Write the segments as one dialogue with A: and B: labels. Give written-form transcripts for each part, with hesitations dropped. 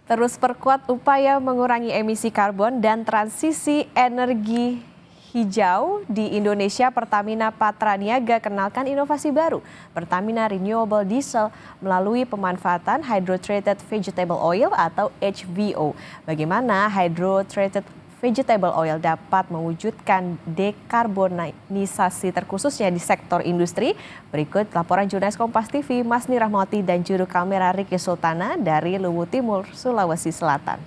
A: Terus perkuat upaya mengurangi emisi karbon dan transisi energi hijau di Indonesia, Pertamina Patraniaga kenalkan inovasi baru, Pertamina Renewable Diesel melalui pemanfaatan Hydrotreated Vegetable Oil atau HVO. Bagaimana Hydrotreated Vegetable Oil dapat mewujudkan dekarbonisasi terkhususnya di sektor industri? Berikut laporan jurnalis Kompas TV Masni Rahmawati dan juru kamera Riki Sultana dari Luwu Timur, Sulawesi Selatan.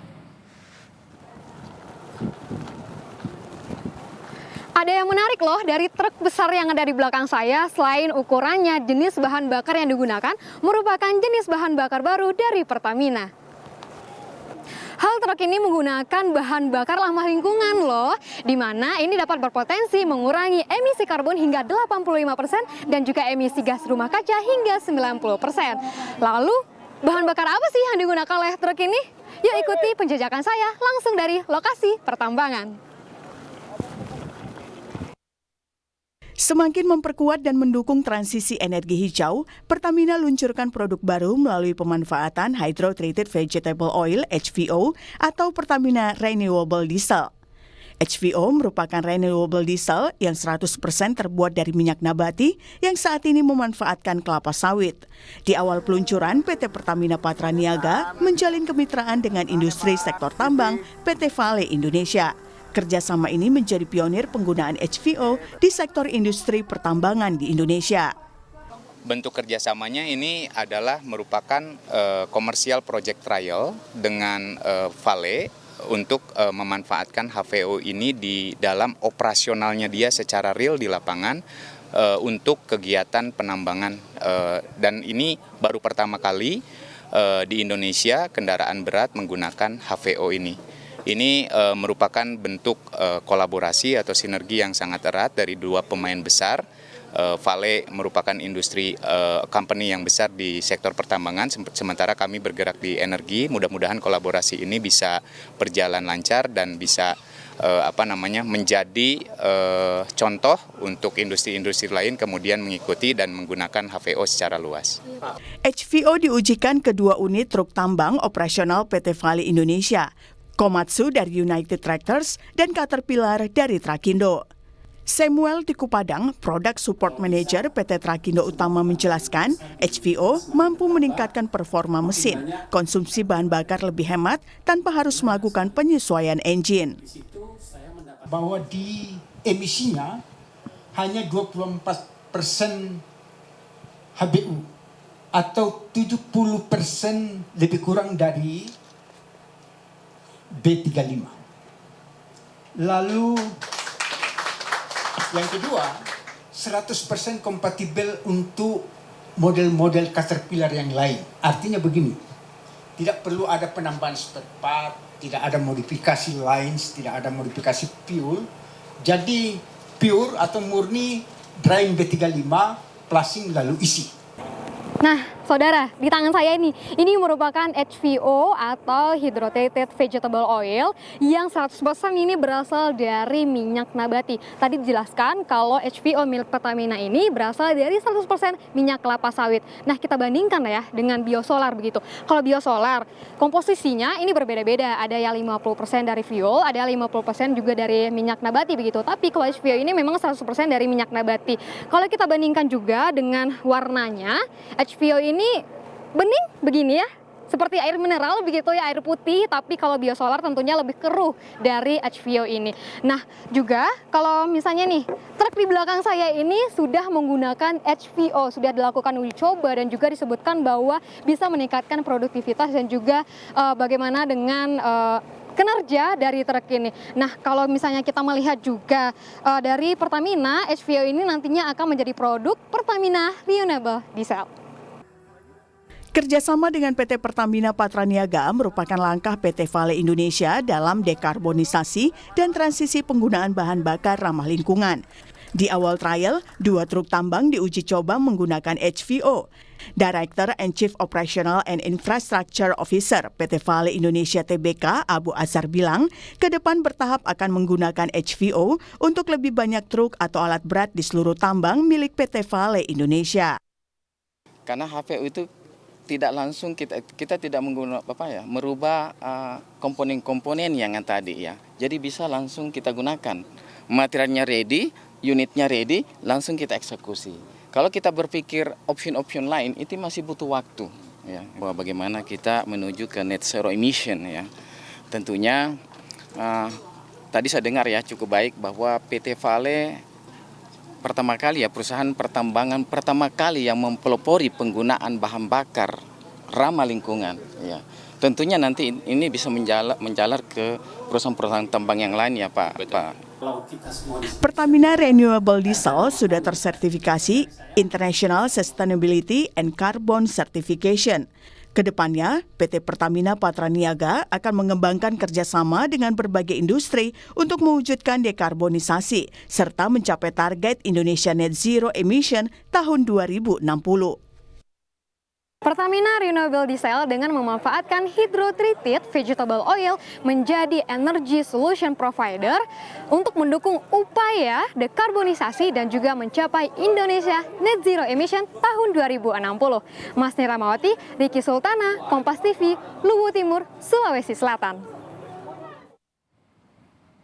B: Ada yang menarik loh dari truk besar yang ada di belakang saya. Selain ukurannya, jenis bahan bakar yang digunakan merupakan jenis bahan bakar baru dari Pertamina. Hal truk ini menggunakan bahan bakar ramah lingkungan loh, di mana ini dapat berpotensi mengurangi emisi karbon hingga 85% dan juga emisi gas rumah kaca hingga 90%. Lalu, bahan bakar apa sih yang digunakan oleh truk ini? Yuk ikuti penjajakan saya langsung dari lokasi pertambangan.
C: Semakin memperkuat dan mendukung transisi energi hijau, Pertamina luncurkan produk baru melalui pemanfaatan Hydrotreated Vegetable Oil (HVO) atau Pertamina Renewable Diesel. HVO merupakan renewable diesel yang 100% terbuat dari minyak nabati yang saat ini memanfaatkan kelapa sawit. Di awal peluncuran, PT Pertamina Patraniaga menjalin kemitraan dengan industri sektor tambang PT Vale Indonesia. Kerjasama ini menjadi pionir penggunaan HVO di sektor industri pertambangan di Indonesia.
D: Bentuk kerjasamanya ini adalah merupakan komersial project trial dengan Vale untuk memanfaatkan HVO ini di dalam operasionalnya dia secara real di lapangan untuk kegiatan penambangan. Dan ini baru pertama kali di Indonesia kendaraan berat menggunakan HVO ini. Ini merupakan bentuk kolaborasi atau sinergi yang sangat erat dari dua pemain besar. Vale merupakan industri company yang besar di sektor pertambangan, sementara kami bergerak di energi. Mudah-mudahan kolaborasi ini bisa berjalan lancar dan bisa menjadi contoh untuk industri-industri lain kemudian mengikuti dan menggunakan HVO secara luas.
C: HVO diujikan kedua unit truk tambang operasional PT Vale Indonesia, Komatsu dari United Tractors, dan Caterpillar dari Trakindo. Samuel Tikupadang, Product Support Manager PT Trakindo Utama menjelaskan, HVO mampu meningkatkan performa mesin, konsumsi bahan bakar lebih hemat tanpa harus melakukan penyesuaian engine.
E: Bahwa di emisinya hanya 24% HBU atau 70% lebih kurang dari B35. Lalu yang kedua, 100% kompatibel untuk model-model Caterpillar yang lain. Artinya begini, tidak perlu ada penambahan spare part, tidak ada modifikasi lines, tidak ada modifikasi fuel. Jadi pure atau murni drying B35, plusing lalu isi.
B: Nah, saudara, di tangan saya ini merupakan HVO atau Hydrotreated Vegetable Oil yang 100% ini berasal dari minyak nabati. Tadi dijelaskan kalau HVO milik Pertamina ini berasal dari 100% minyak kelapa sawit. Nah, kita bandingkan ya dengan biosolar begitu. Kalau biosolar, komposisinya ini berbeda-beda. Ada yang 50% dari fuel, ada 50% juga dari minyak nabati begitu. Tapi kalau HVO ini memang 100% dari minyak nabati. Kalau kita bandingkan juga dengan warnanya, HVO ini bening begini ya, seperti air mineral begitu ya, air putih, tapi kalau biosolar tentunya lebih keruh dari HVO ini. Nah, juga kalau misalnya nih, truk di belakang saya ini sudah menggunakan HVO, sudah dilakukan uji coba dan juga disebutkan bahwa bisa meningkatkan produktivitas dan juga bagaimana dengan kinerja dari truk ini. Nah, kalau misalnya kita melihat juga dari Pertamina, HVO ini nantinya akan menjadi produk Pertamina Renewable Diesel.
C: Kerjasama dengan PT Pertamina Patraniaga merupakan langkah PT Vale Indonesia dalam dekarbonisasi dan transisi penggunaan bahan bakar ramah lingkungan. Di awal trial, 2 truk tambang diuji coba menggunakan HVO. Director and Chief Operational and Infrastructure Officer PT Vale Indonesia Tbk, Abu Azhar bilang, ke depan bertahap akan menggunakan HVO untuk lebih banyak truk atau alat berat di seluruh tambang milik PT Vale Indonesia.
F: Karena HVO itu tidak langsung kita tidak menggunakan merubah komponen-komponen yang tadi ya. Jadi bisa langsung kita gunakan. Materialnya ready, unitnya ready, langsung kita eksekusi. Kalau kita berpikir option-option lain itu masih butuh waktu ya. Bahwa bagaimana kita menuju ke net zero emission ya. Tentunya tadi saya dengar ya cukup baik bahwa PT Vale pertama kali ya, perusahaan pertambangan pertama kali yang mempelopori penggunaan bahan bakar ramah lingkungan ya. Tentunya nanti ini bisa menjalar ke perusahaan-perusahaan tambang yang lain ya Pak.
C: Pertamina Renewable Diesel sudah tersertifikasi International Sustainability and Carbon Certification. Kedepannya, PT Pertamina Patraniaga akan mengembangkan kerjasama dengan berbagai industri untuk mewujudkan dekarbonisasi serta mencapai target Indonesia Net Zero Emission tahun 2060.
B: Pertamina Renewable Diesel dengan memanfaatkan hydrotreated vegetable oil menjadi energy solution provider untuk mendukung upaya dekarbonisasi dan juga mencapai Indonesia Net Zero Emission tahun 2060. Mas Niramawati, Riki Sultana, Kompas TV, Luwu Timur, Sulawesi Selatan.